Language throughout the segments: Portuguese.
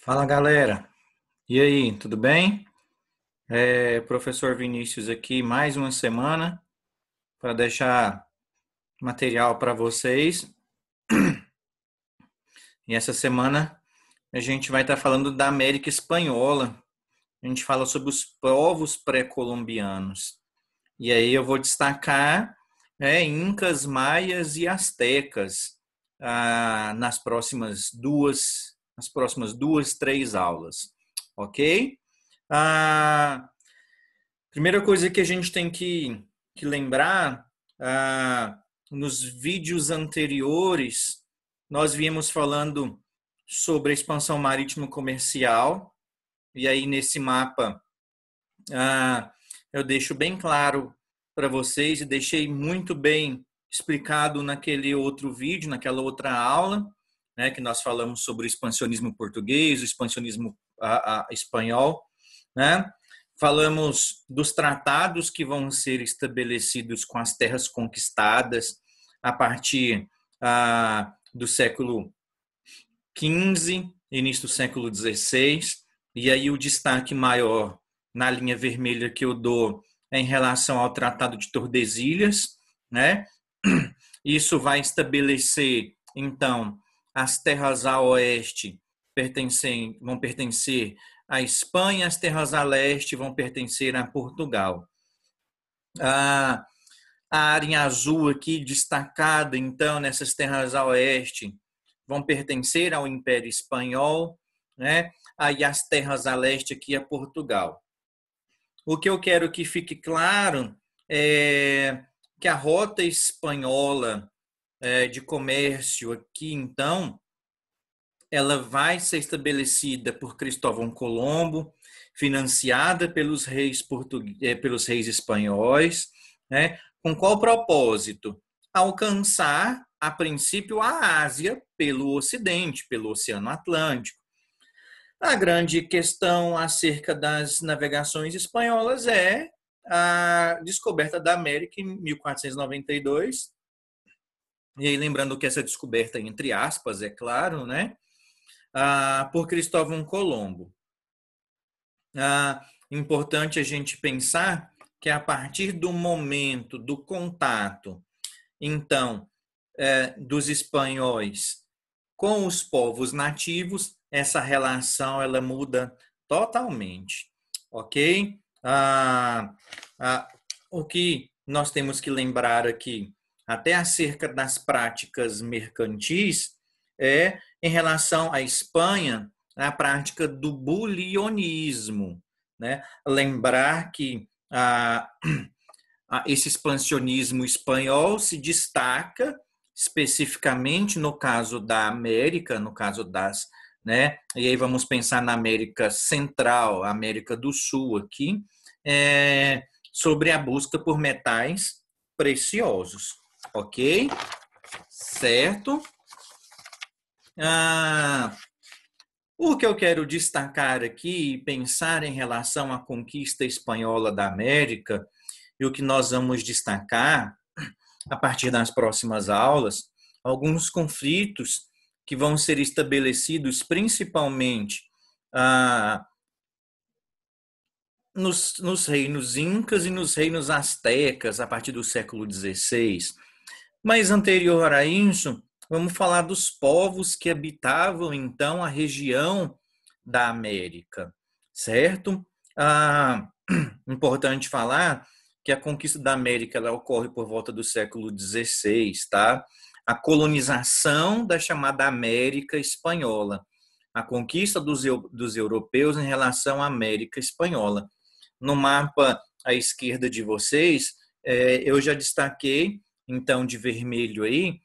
Fala galera, e aí, tudo bem? Professor Vinícius aqui, mais uma semana para deixar material para vocês. E essa semana a gente vai estar falando da América Espanhola. A gente fala sobre os povos pré-colombianos. E aí eu vou destacar Incas, Maias e Astecas nas próximas duas, três aulas, ok? Ah, Primeira coisa que a gente tem que lembrar, nos vídeos anteriores, nós viemos falando sobre a expansão marítima comercial, e aí nesse mapa eu deixo bem claro para vocês, e deixei muito bem explicado naquele outro vídeo, naquela outra aula, né, que nós falamos sobre o expansionismo português, o expansionismo espanhol, né? Falamos dos tratados que vão ser estabelecidos com as terras conquistadas a partir do século XV, início do século XVI, e aí o destaque maior na linha vermelha que eu dou é em relação ao Tratado de Tordesilhas, né? Isso vai estabelecer, então, as terras a oeste vão pertencer à Espanha, as terras a leste vão pertencer a Portugal. A, a área em azul aqui destacada, então, nessas terras a oeste, vão pertencer ao Império Espanhol, né? Aí as terras a leste aqui a Portugal. O que eu quero que fique claro é que a rota espanhola de comércio aqui, então, ela vai ser estabelecida por Cristóvão Colombo, financiada pelos reis espanhóis, né? Com qual propósito? Alcançar, a princípio, a Ásia pelo Ocidente, pelo Oceano Atlântico. A grande questão acerca das navegações espanholas é a descoberta da América em 1492. E aí, lembrando que essa descoberta, entre aspas, é claro, né? Por Cristóvão Colombo. Importante a gente pensar que a partir do momento do contato, então, dos espanhóis com os povos nativos, essa relação ela muda totalmente, ok? O que nós temos que lembrar aqui, até acerca das práticas mercantis, é em relação à Espanha, a prática do bulionismo, né? Lembrar que esse expansionismo espanhol se destaca especificamente no caso da América, no caso das, né? E aí vamos pensar na América Central, América do Sul aqui, sobre a busca por metais preciosos, ok? Certo? O que eu quero destacar aqui e pensar em relação à conquista espanhola da América, e o que nós vamos destacar a partir das próximas aulas, alguns conflitos que vão ser estabelecidos principalmente nos reinos incas e nos reinos astecas a partir do século XVI. Mas anterior a isso, vamos falar dos povos que habitavam então a região da América, certo? Importante falar que a conquista da América ela ocorre por volta do século XVI, tá? A colonização da chamada América Espanhola, a conquista dos europeus em relação à América Espanhola. No mapa à esquerda de vocês, eu já destaquei, então, de vermelho aí,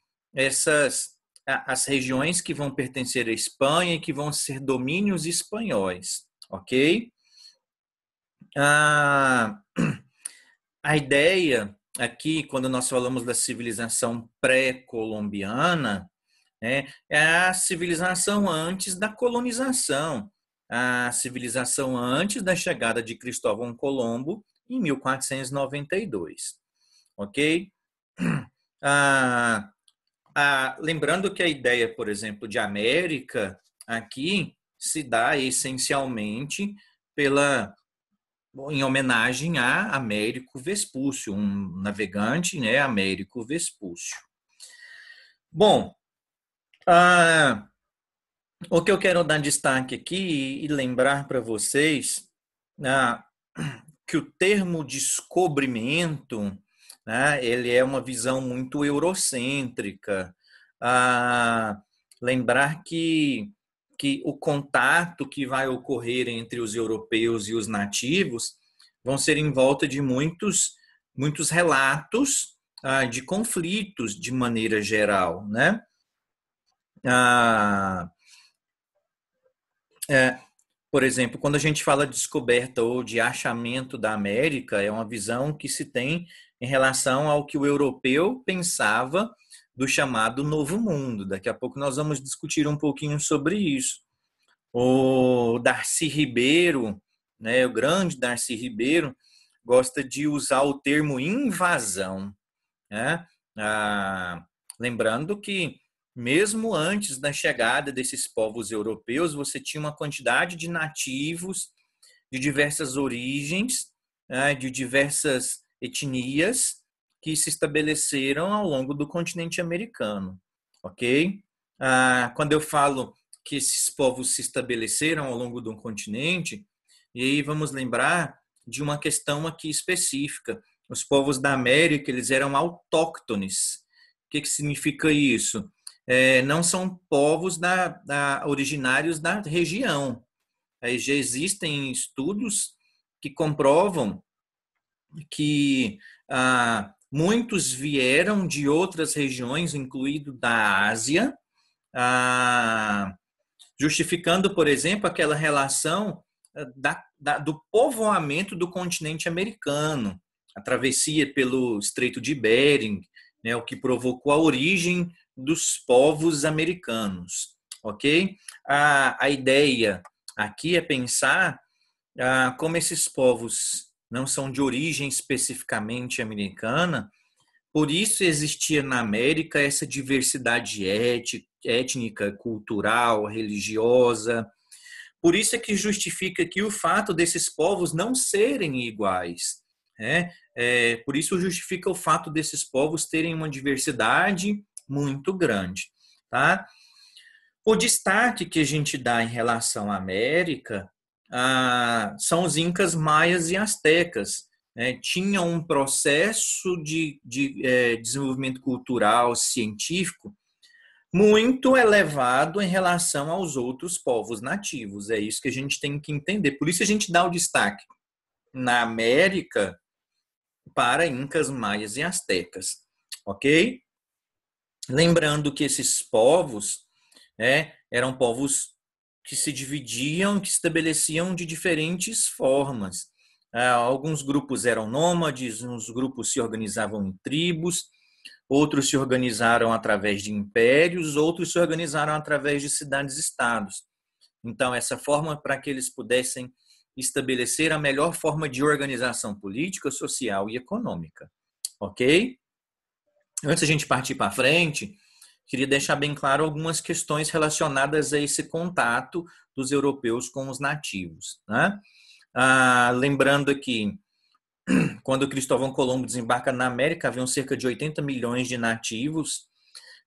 as regiões que vão pertencer à Espanha e que vão ser domínios espanhóis, ok? A ideia aqui, quando nós falamos da civilização pré-colombiana, é a civilização antes da colonização, a civilização antes da chegada de Cristóvão Colombo em 1492, ok? Lembrando que a ideia, por exemplo, de América aqui se dá essencialmente em homenagem a Américo Vespúcio, um navegante, né, Américo Vespúcio. Bom, o que eu quero dar destaque aqui e lembrar para vocês, que o termo descobrimento, né, ele é uma visão muito eurocêntrica. Lembrar que o contato que vai ocorrer entre os europeus e os nativos vão ser em volta de muitos relatos de conflitos de maneira geral, né? Por exemplo, quando a gente fala de descoberta ou de achamento da América, é uma visão que se tem em relação ao que o europeu pensava do chamado Novo Mundo. Daqui a pouco nós vamos discutir um pouquinho sobre isso. O Darcy Ribeiro, né, o grande Darcy Ribeiro, gosta de usar o termo invasão, né? Lembrando que mesmo antes da chegada desses povos europeus, você tinha uma quantidade de nativos de diversas origens, de diversas etnias que se estabeleceram ao longo do continente americano, ok? Quando eu falo que esses povos se estabeleceram ao longo do continente, e aí vamos lembrar de uma questão aqui específica. Os povos da América, eles eram autóctones. O que significa isso? Não são povos originários da região. Aí já existem estudos que comprovam que muitos vieram de outras regiões, incluindo da Ásia, justificando, por exemplo, aquela relação do povoamento do continente americano, a travessia pelo Estreito de Bering, né, o que provocou a origem dos povos americanos, ok? A ideia aqui é pensar como esses povos não são de origem especificamente americana, por isso existia na América essa diversidade étnica, cultural, religiosa. Por isso é que justifica aqui o fato desses povos não serem iguais. Por isso justifica o fato desses povos terem uma diversidade muito grande. Tá? O destaque que a gente dá em relação à América são os incas, maias e astecas. Tinham um processo de desenvolvimento cultural, científico, muito elevado em relação aos outros povos nativos. É isso que a gente tem que entender. Por isso a gente dá o destaque na América para incas, maias e astecas. Ok? Lembrando que esses povos eram povos que se dividiam, que se estabeleciam de diferentes formas. Alguns grupos eram nômades, uns grupos se organizavam em tribos, outros se organizaram através de impérios, outros se organizaram através de cidades-estados. Então, essa forma para que eles pudessem estabelecer a melhor forma de organização política, social e econômica. Ok? Antes da gente partir para frente, queria deixar bem claro algumas questões relacionadas a esse contato dos europeus com os nativos. Né? Lembrando aqui, quando Cristóvão Colombo desembarca na América, haviam cerca de 80 milhões de nativos.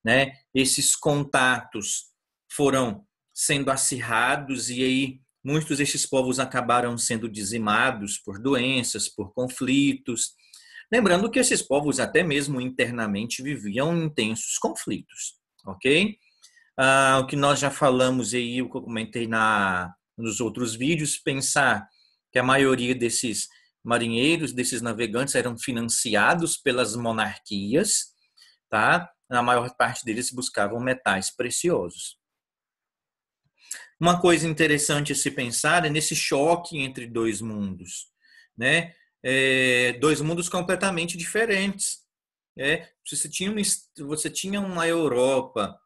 Né? Esses contatos foram sendo acirrados e aí muitos desses povos acabaram sendo dizimados por doenças, por conflitos. Lembrando que esses povos até mesmo internamente viviam intensos conflitos, ok? O que nós já falamos aí, o que eu comentei nos outros vídeos, pensar que a maioria desses marinheiros, desses navegantes eram financiados pelas monarquias, tá? A maior parte deles buscavam metais preciosos. Uma coisa interessante a se pensar é nesse choque entre dois mundos, né? Dois mundos completamente diferentes. Você tinha uma Europa,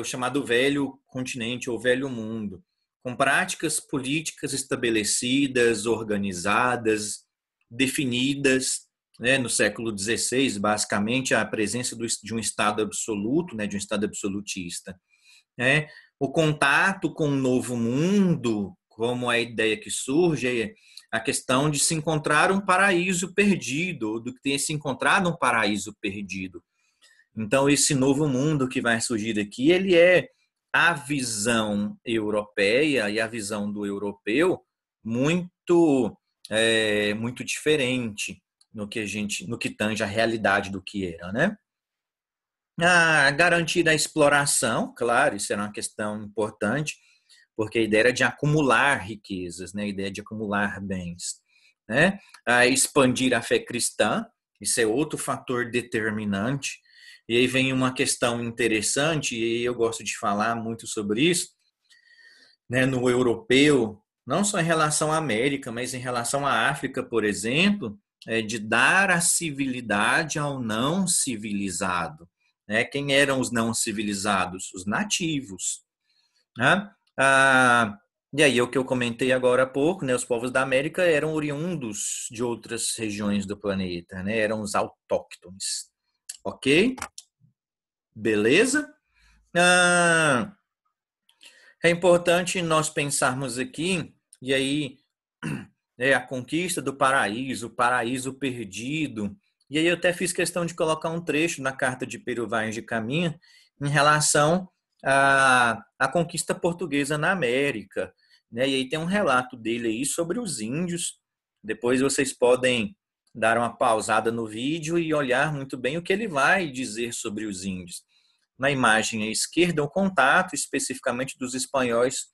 o chamado velho continente ou velho mundo, com práticas políticas estabelecidas, organizadas, definidas, no século XVI, basicamente a presença de um Estado absoluto, de um Estado absolutista. o contato com o novo mundo, como a ideia que surge, é a questão de se encontrar um paraíso perdido, ou do que ter se encontrado um paraíso perdido. Então, esse novo mundo que vai surgir aqui, ele é a visão europeia e a visão do europeu muito diferente no que tange a realidade do que era, né? A garantir a exploração, claro, isso era uma questão importante, porque a ideia era de acumular riquezas, né? A ideia de acumular bens, né? A expandir a fé cristã, isso é outro fator determinante. E aí vem uma questão interessante, e eu gosto de falar muito sobre isso, né? No europeu, não só em relação à América, mas em relação à África, por exemplo, de dar a civilidade ao não civilizado. Né? Quem eram os não civilizados? Os nativos. Né? E aí, o que eu comentei agora há pouco, né? Os povos da América eram oriundos de outras regiões do planeta, né? Eram os autóctones. Ok? Beleza? É importante nós pensarmos aqui, e aí a conquista do paraíso, o paraíso perdido. E aí eu até fiz questão de colocar um trecho na carta de Pero Vaz de Caminha em relação à conquista portuguesa na América. Né? E aí tem um relato dele aí sobre os índios. Depois vocês podem dar uma pausada no vídeo e olhar muito bem o que ele vai dizer sobre os índios. Na imagem à esquerda, o contato especificamente dos espanhóis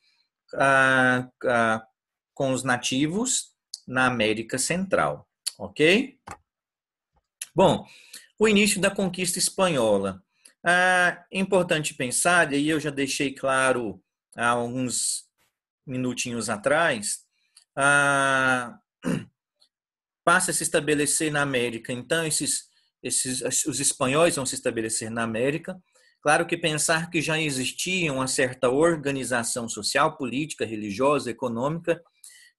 com os nativos na América Central, ok? Bom, o início da conquista espanhola. É importante pensar, e aí eu já deixei claro há alguns minutinhos atrás, passa a se estabelecer na América. Então, os espanhóis vão se estabelecer na América. Claro que pensar que já existia uma certa organização social, política, religiosa, econômica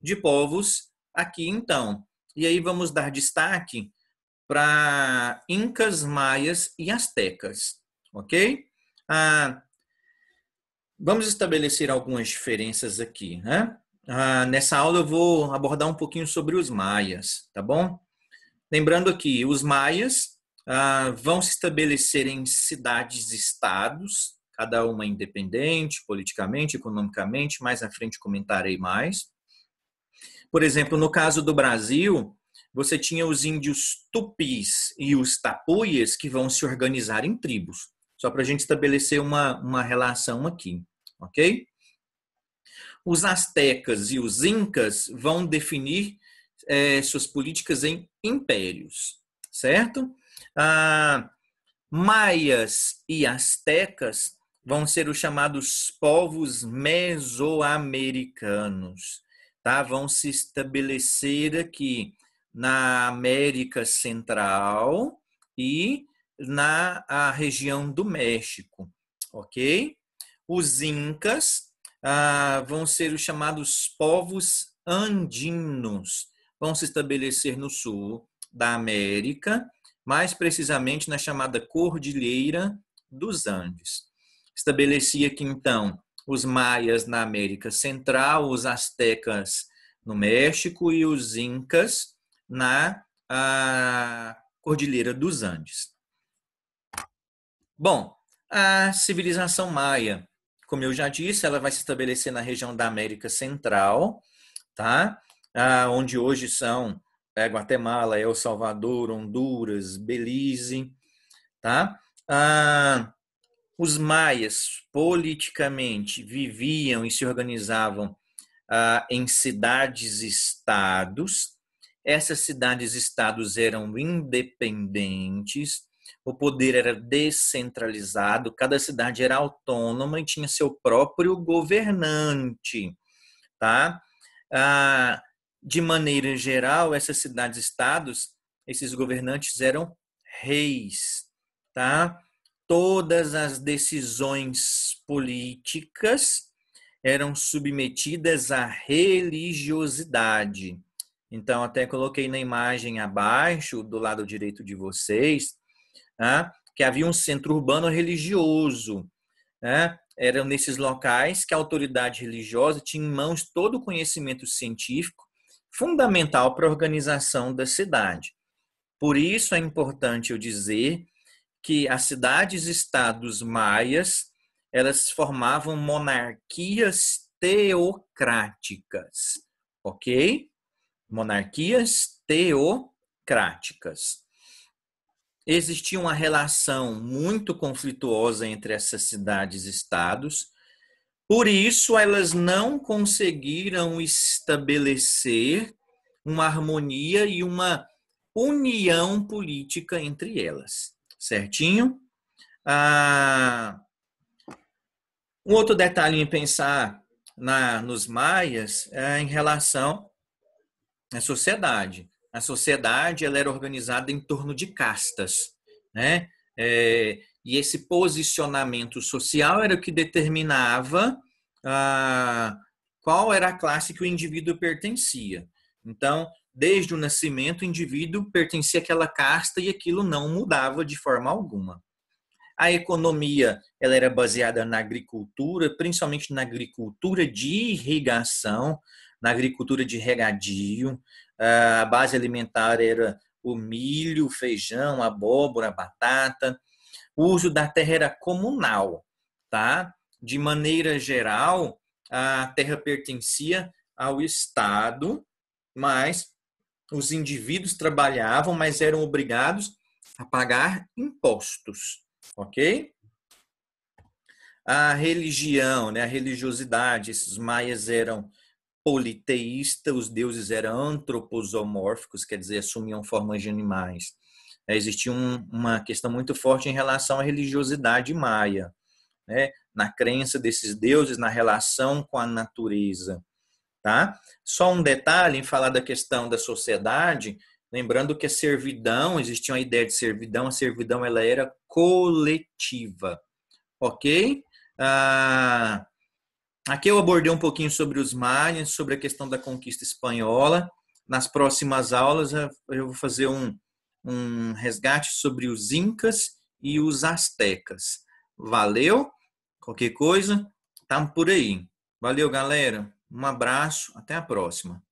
de povos aqui, então. E aí vamos dar destaque para incas, maias e astecas, ok? Vamos estabelecer algumas diferenças aqui, né? Nessa aula eu vou abordar um pouquinho sobre os maias, tá bom? Lembrando aqui, os maias vão se estabelecer em cidades-estados, cada uma independente, politicamente, economicamente, mais à frente comentarei mais. Por exemplo, no caso do Brasil, você tinha os índios tupis e os tapuias que vão se organizar em tribos, só para a gente estabelecer uma relação aqui, ok? Os astecas e os incas vão definir suas políticas em impérios, certo? Maias e astecas vão ser os chamados povos mesoamericanos, tá? Vão se estabelecer aqui na América Central e na região do México, ok? Os incas vão ser os chamados povos andinos, vão se estabelecer no sul da América, mais precisamente na chamada Cordilheira dos Andes. Estabelecia aqui, então, os maias na América Central, os astecas no México e os incas na Cordilheira dos Andes. Bom, a civilização maia, como eu já disse, ela vai se estabelecer na região da América Central, tá? Onde hoje são Guatemala, El Salvador, Honduras, Belize, tá? Os maias, politicamente, viviam e se organizavam em cidades-estados. Essas cidades-estados eram independentes, o poder era descentralizado, cada cidade era autônoma e tinha seu próprio governante, tá? De maneira geral, essas cidades-estados, esses governantes eram reis, tá? Todas as decisões políticas eram submetidas à religiosidade. Então, até coloquei na imagem abaixo, do lado direito de vocês, que havia um centro urbano religioso. eram nesses locais que a autoridade religiosa tinha em mãos todo o conhecimento científico fundamental para a organização da cidade. Por isso é importante eu dizer que as cidades-estados maias, elas formavam monarquias teocráticas, ok? Monarquias teocráticas. Existia uma relação muito conflituosa entre essas cidades-estados, por isso elas não conseguiram estabelecer uma harmonia e uma união política entre elas, certinho? Um outro detalhe em pensar nos maias é em relação à sociedade. A sociedade ela era organizada em torno de castas, né? E esse posicionamento social era o que determinava qual era a classe que o indivíduo pertencia. Então, desde o nascimento, o indivíduo pertencia àquela casta e aquilo não mudava de forma alguma. A economia ela era baseada na agricultura, principalmente na agricultura de irrigação, na agricultura de regadio. A base alimentar era o milho, o feijão, a abóbora, a batata. O uso da terra era comunal, tá? De maneira geral, a terra pertencia ao Estado, mas os indivíduos trabalhavam, mas eram obrigados a pagar impostos, ok? A religião, né, a religiosidade, esses maias eram politeístas, os deuses eram antroposomórficos, quer dizer, assumiam formas de animais. Existia uma questão muito forte em relação à religiosidade maia, né, na crença desses deuses, na relação com a natureza. Tá? Só um detalhe em falar da questão da sociedade, lembrando que a servidão, existia uma ideia de servidão, a servidão ela era coletiva, ok? Aqui eu abordei um pouquinho sobre os maias, sobre a questão da conquista espanhola. Nas próximas aulas eu vou fazer um resgate sobre os incas e os astecas. Valeu? Qualquer coisa, estamos por aí. Valeu, galera. Um abraço, até a próxima.